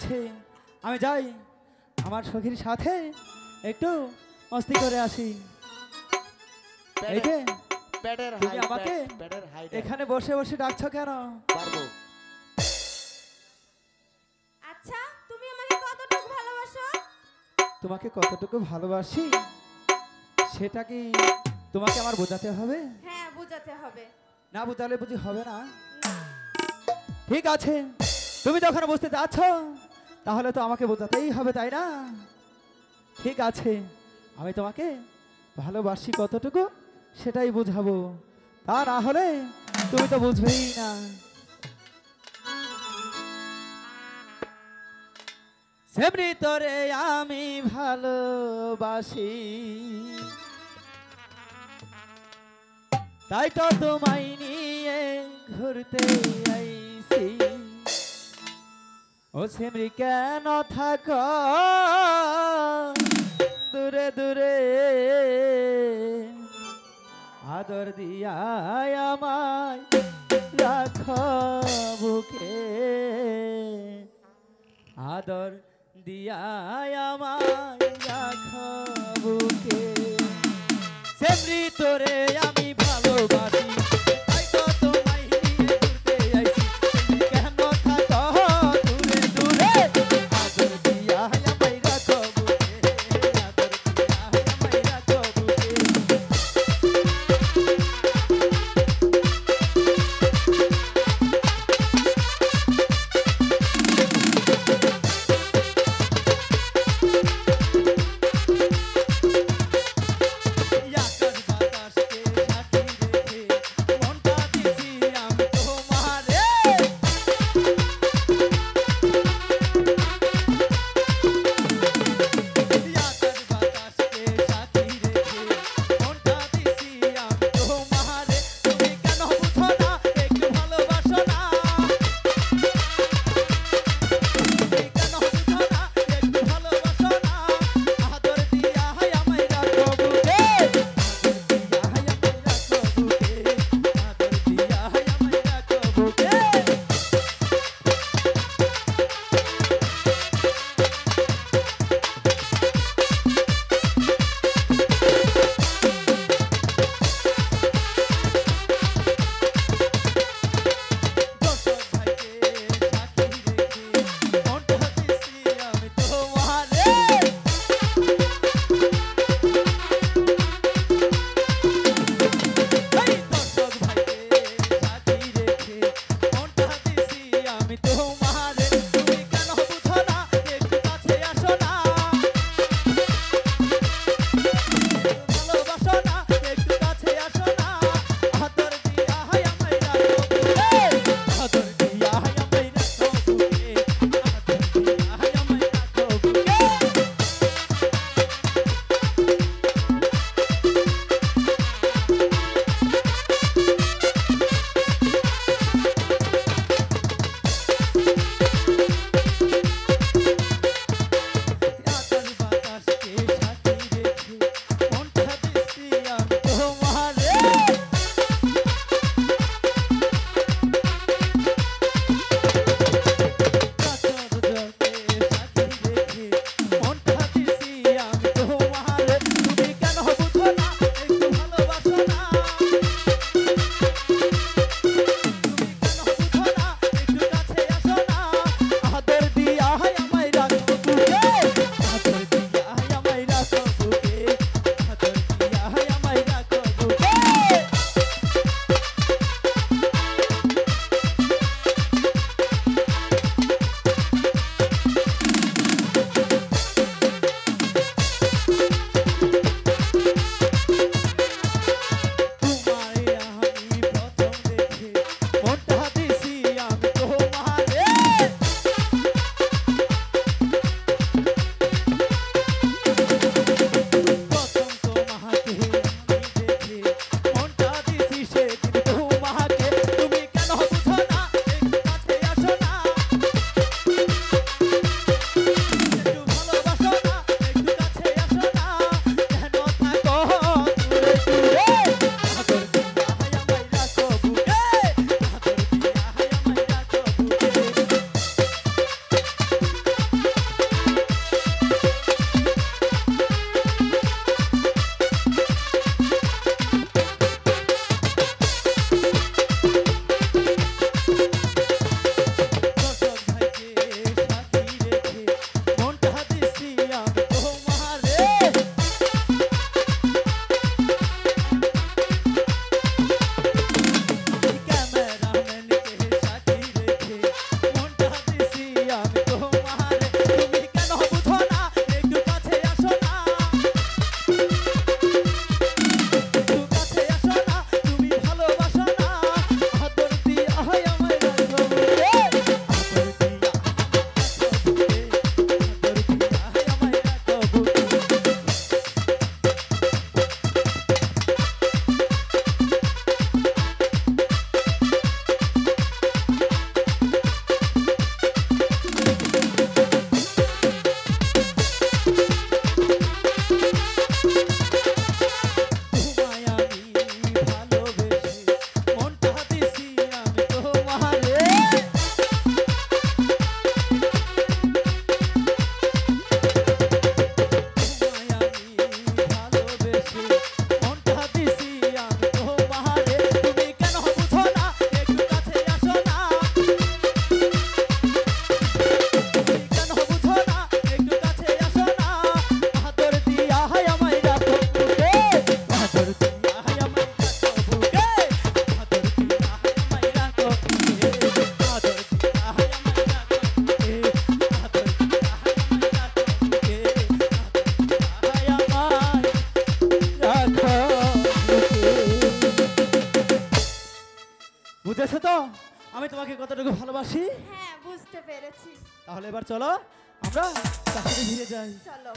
আছে, আমি যাই আমার সখীর সাথে একটু মস্তি করে আসি। এই যে তুমি আমাকে এখানে বসে বসে ডাকছো কেন? পারবো। আচ্ছা তুমি আমাকে কতটুকু ভালোবাসো? তোমাকে কতটুকু ভালোবাসি সেটা কি তোমাকে আমার বোঝাতে হবে? হ্যাঁ বোঝাতে হবে। না বোঝালে বুঝি হবে না। ঠিক আছে, তুমি যখন বুঝতে চাচ্ছ তাহলে তো আমাকে বোঝাতেই হবে, তাই না? ঠিক আছে, আমি তোমাকে ভালোবাসি কতটুকু সেটাই বুঝাবো, তা না হলে তুমি তো বুঝবেই না। সেমরি তোরে আমি ভালোবাসি, তাই তো তোমায় নিয়ে ঘুরতে আইছি। ও সেমরি কেন থাকো দূরে দূরে, আদর দিয়া আমায় রাখো বুকে, আদর দিয়া আমায় রাখো বুকে। সেমরি তোরে আমি ভালোবাসি, তাই তো তোমায় নিয়ে ঘুরতে আইছি। তুমি কেন থাকো দূরে দূরে, আদর দিয়া আমায় রাখো বুকে, আদর দিয়া আমায় রাখো বুকে। আকাশ বাতাসকে রাখছি। হ্যাঁ বুঝতে পেরেছি। তাহলে এবার চলো আমরা কাছে ফিরে যাই। চলো।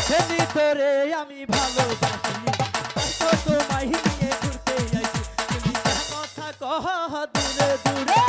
সেদিন তোরে আমি ভালোবাসি, তাই তো তোমায় নিয়ে ঘুরতে আইছি। তুমি কেন কথা কহ দূরে দূরে।